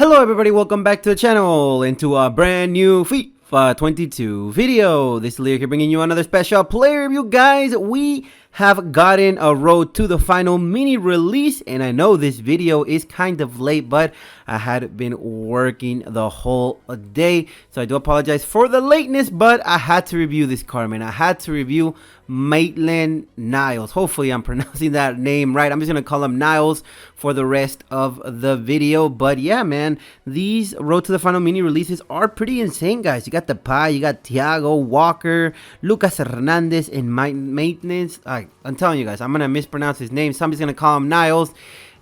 Hello everybody, welcome back to the channel into a brand new FIFA 22 video. This is Leo here bringing you another special player review, guys. We have gotten a road to the final mini release, and I know this video is kind of late, but I had been working the whole day, so I do apologize for the lateness, but I had to review this card, man. I had to review Maitland-Niles. Hopefully I'm pronouncing that name right. I'm just gonna call him Niles for the rest of the video. But yeah, man, these road to the final mini releases are pretty insane, guys. You got the Pie, you got Thiago, Walker, Lucas Hernandez, and Maintenance. I'm telling you guys, I'm gonna mispronounce his name, so I'm just gonna call him Niles.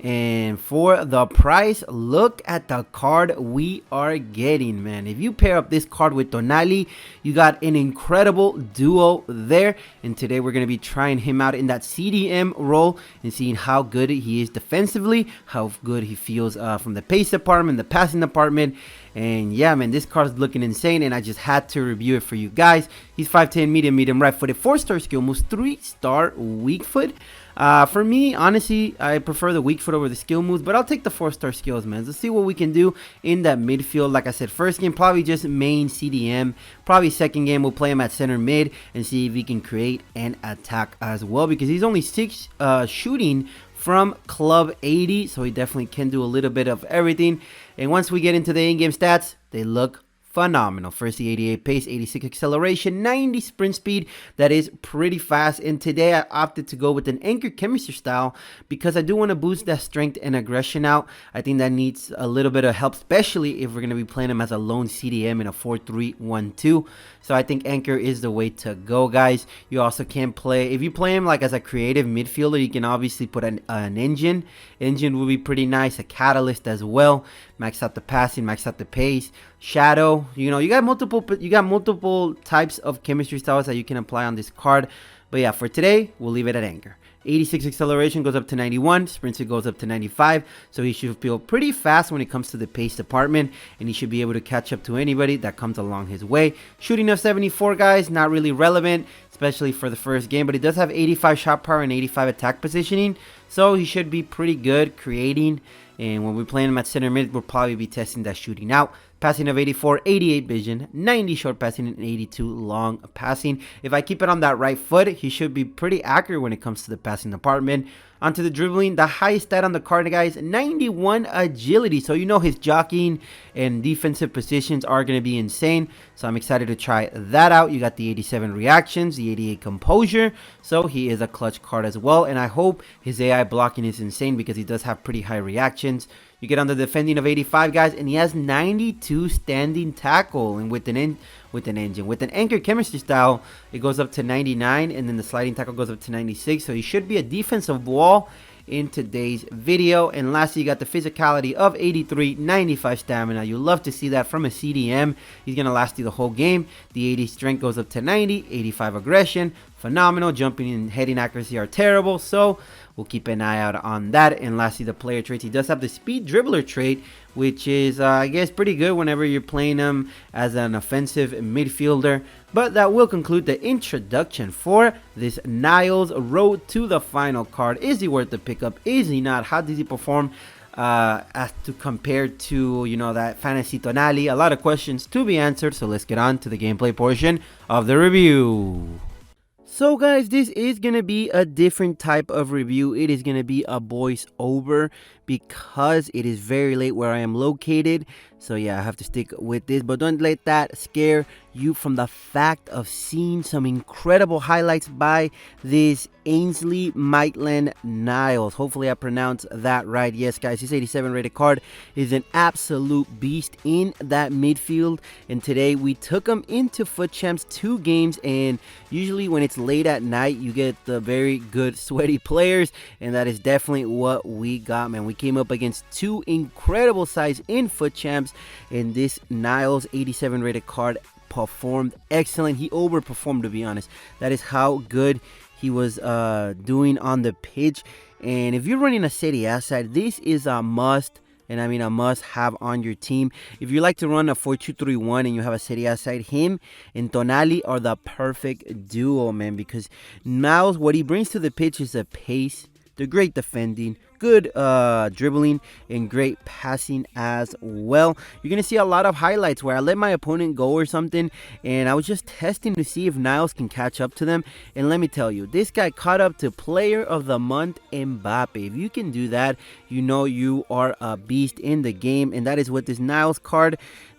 And for the price, look at the card we are getting, man. If you pair up this card with Tonali, you got an incredible duo there. And today we're going to be trying him out in that CDM role and seeing how good he is defensively, how good he feels from the pace department, the passing department. And yeah, man, this card is looking insane, and I just had to review it for you guys. He's 5'10", medium right-footed, 4-star skill moves, 3-star weak foot. For me, honestly, I prefer the weak foot over the skill moves, but I'll take the 4-star skills, man. Let's see what we can do in that midfield. Like I said, first game, probably just main CDM. Probably second game, we'll play him at center mid and see if he can create and attack as well, because he's only 6 shooting from club 80, so he definitely can do a little bit of everything. And once we get into the in-game stats, they look phenomenal. First, the 88 pace, 86 acceleration, 90 sprint speed. That is pretty fast. And today I opted to go with an anchor chemistry style because I do want to boost that strength and aggression out. I think that needs a little bit of help, especially if we're going to be playing him as a lone CDM in a 4-3-1-2. So I think anchor is the way to go, guys. You also can play, if you play him like as a creative midfielder, you can obviously put an engine. Engine will be pretty nice, a catalyst as well. Max out the passing, max out the pace. Shadow, you know, you got multiple types of chemistry styles that you can apply on this card. But yeah, for today, we'll leave it at anchor. 86 acceleration goes up to 91, sprint speed goes up to 95, so he should feel pretty fast when it comes to the pace department, and he should be able to catch up to anybody that comes along his way. Shooting of 74, guys, not really relevant, especially for the first game, but he does have 85 shot power and 85 attack positioning, so he should be pretty good creating. And when we're playing him at center mid, we'll probably be testing that shooting out. Passing of 84, 88 vision, 90 short passing, and 82 long passing. If I keep it on that right foot, he should be pretty accurate when it comes to the passing department. Onto the dribbling, the highest stat on the card, guys, 91 agility. So you know his jockeying and defensive positions are going to be insane. So I'm excited to try that out. You got the 87 reactions, the 88 composure. So he is a clutch card as well. And I hope his AI blocking is insane because he does have pretty high reactions. You get on the defending of 85, guys, and he has 92 standing tackle. And with an anchor chemistry style, it goes up to 99, and then the sliding tackle goes up to 96. So he should be a defensive wall in today's video. And lastly, you got the physicality of 83, 95 stamina. You love to see that from a CDM. He's gonna last you the whole game. The 80 strength goes up to 90, 85 aggression, phenomenal. Jumping and heading accuracy are terrible, so we'll keep an eye out on that. And lastly, the player traits. He does have the speed dribbler trait, which is, I guess, pretty good whenever you're playing him as an offensive midfielder. But that will conclude the introduction for this Niles road to the final card. Is he worth the pickup? Is he not? How does he perform as to compare to, you know, that fantasy Tonali? A lot of questions to be answered, so let's get on to the gameplay portion of the review. So guys, this is going to be a different type of review. It is going to be a voice over because it is very late where I am located. So yeah, I have to stick with this, but don't let that scare you from the fact of seeing some incredible highlights by this Ainsley Maitland-Niles. Hopefully I pronounced that right. Yes, guys, this 87 rated card is an absolute beast in that midfield. And today we took him into Foot Champs 2 games. And usually when it's late at night, you get the very good sweaty players. And that is definitely what we got, man. We came up against 2 incredible sides in Foot Champs. And this Niles 87 rated card performed excellent. He overperformed, to be honest. That is how good he was doing on the pitch. And if you're running a Serie A side, this is a must, and I mean a must have on your team. If you like to run a 4-2-3-1 and you have a Serie A side, him and Tonali are the perfect duo, man, because Niles, what he brings to the pitch is a pace, the great defending, good dribbling and great passing as well. You're gonna see a lot of highlights where I let my opponent go or something, and I was just testing to see if Niles can catch up to them. And let me tell you, this guy caught up to Player of the Month Mbappe. If you can do that, you know you are a beast in the game, and that is what this Niles card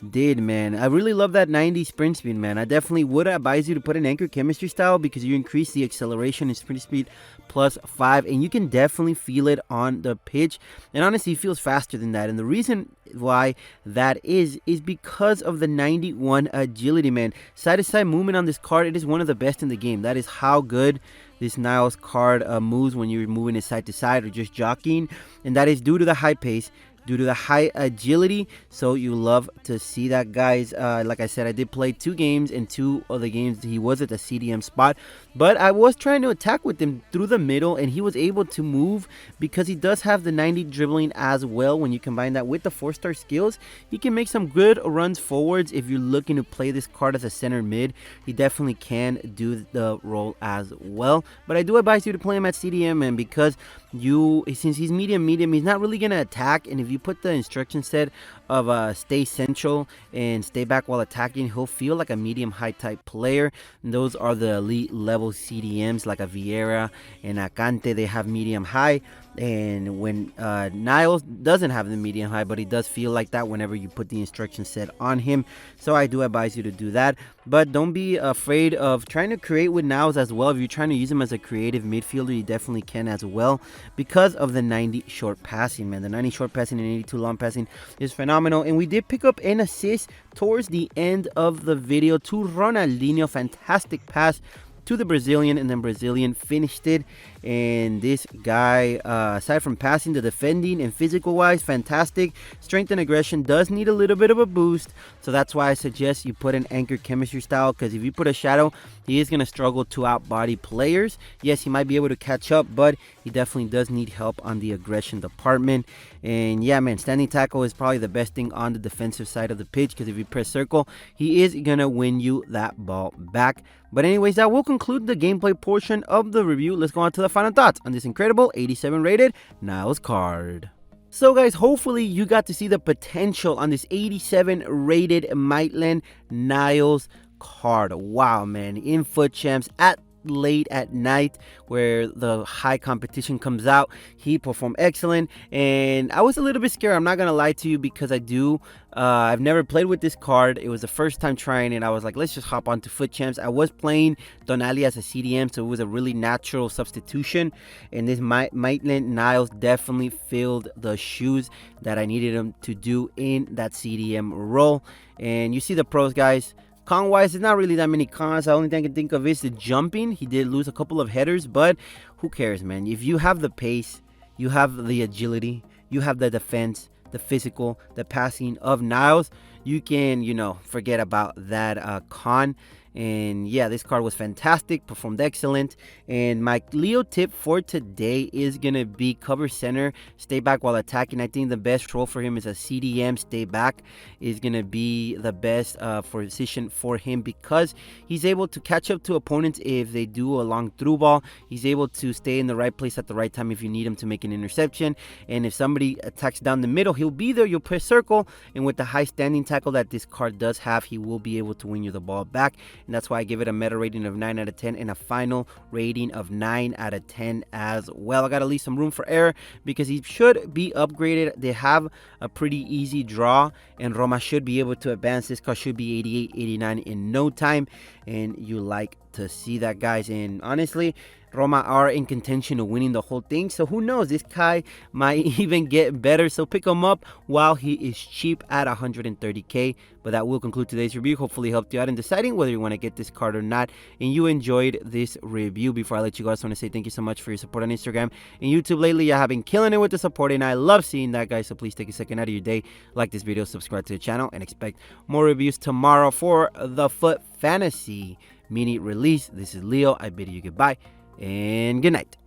did, man. I really love that 90 sprint speed, man. I definitely would advise you to put an anchor chemistry style because you increase the acceleration and sprint speed +5, and you can definitely feel it on the pitch, and honestly it feels faster than that. And the reason why that is because of the 91 agility, man. Side to side movement on this card, it is one of the best in the game. That is how good this Niles card moves when you're moving it side to side or just jockeying, and that is due to the high pace, due to the high agility. So you love to see that, guys. Like I said, I did play 2 games, and 2 of the games he was at the CDM spot, but I was trying to attack with him through the middle, and he was able to move because he does have the 90 dribbling as well. When you combine that with the 4-star skills, he can make some good runs forwards. If you're looking to play this card as a center mid, he definitely can do the role as well. But I do advise you to play him at CDM, and because since he's medium, he's not really gonna attack. And if you put the instruction set of stay central and stay back while attacking, he'll feel like a medium high type player, and those are the elite level CDMs like a Vieira and a Kante. They have medium high, and when Niles doesn't have the medium high, but he does feel like that whenever you put the instruction set on him. So I do advise you to do that, but don't be afraid of trying to create with Niles as well. If you're trying to use him as a creative midfielder, you definitely can as well, because of the 90 short passing, man. The 90 short passing and 82 long passing is phenomenal. And we did pick up an assist towards the end of the video to Ronaldinho. Fantastic pass to the Brazilian, and then Brazilian finished it. And this guy, aside from passing, the defending and physical wise, fantastic. Strength and aggression does need a little bit of a boost, so that's why I suggest you put an anchor chemistry style, because if you put a shadow, he is going to struggle to outbody players. Yes, he might be able to catch up, but he definitely does need help on the aggression department. And yeah, man, standing tackle is probably the best thing on the defensive side of the pitch, because if you press circle, he is going to win you that ball back. But anyways, that will conclude the gameplay portion of the review. Let's go on to the final thoughts on this incredible 87 rated Niles card. So guys, hopefully you got to see the potential on this 87 rated Maitland-Niles card. Wow, man, in FUT Champs at late at night where the high competition comes out, he performed excellent. And I was a little bit scared, I'm not gonna lie to you, because I've never played with this card. It was the first time trying it. I was like, let's just hop onto FUT Champs. I was playing Donali as a CDM, so it was a really natural substitution, and this Maitland-Niles definitely filled the shoes that I needed him to do in that CDM role. And you see the pros, guys. Con wise, there's not really that many cons. The only thing I can think of is the jumping. He did lose a couple of headers, but who cares, man? If you have the pace, you have the agility, you have the defense, the physical, the passing of Niles, you can, forget about that con. And yeah, this card was fantastic, performed excellent. And my Leo tip for today is gonna be cover center, stay back while attacking. I think the best role for him is a CDM. Stay back is gonna be the best position for him, because he's able to catch up to opponents if they do a long through ball. He's able to stay in the right place at the right time if you need him to make an interception. And if somebody attacks down the middle, he'll be there. You'll press circle, and with the high standing tackle that this card does have, he will be able to win you the ball back. And that's why I give it a meta rating of 9 out of 10 and a final rating of 9 out of 10 as well. I gotta leave some room for error because he should be upgraded. They have a pretty easy draw, and Roma should be able to advance. This card should be 88, 89 in no time, and you like to see that, guys. And honestly, Roma are in contention of winning the whole thing, so who knows, this guy might even get better. So pick him up while he is cheap at 130k. But that will conclude today's review. Hopefully helped you out in deciding whether you want to get this card or not, and you enjoyed this review. Before I let you go, I just want to say thank you so much for your support on Instagram and YouTube lately. I have been killing it with the support, and I love seeing that, guys. So please take a second out of your day, like this video, subscribe to the channel, and expect more reviews tomorrow for the FUT Fantasy mini release. This is Leo. I bid you goodbye and good night.